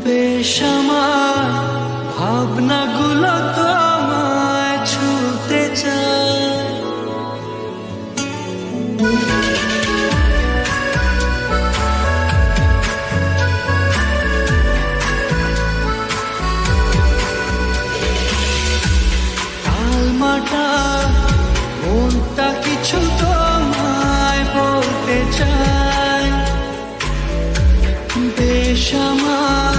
বেশ আমার ভাবনাগুলো তোমায় ছুতে চায়। টালমাটা মনটা কিছু তোমায় বলতে চায়। বেশ আমার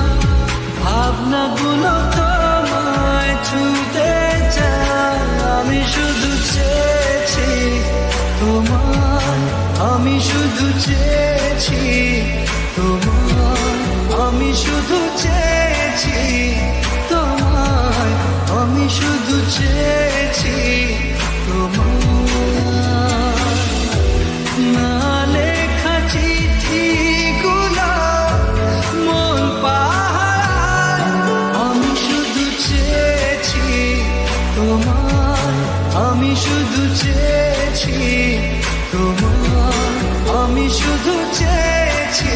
ভাবনাগুলো তোমায় ছুতে চায়। আমি শুধু চেয়েছি তোমার, আমি শুধু চেয়েছি তোমার, আমি শুধু চেয়েছি তোমার, আমি শুধু চেয়েছি তোমার। না লেখা চিঠিগুলো মন পাহাড়, আমি শুধু চেয়েছি তোমার, আমি শুধু চেয়েছি তোমার, আমি শুধু চেয়েছি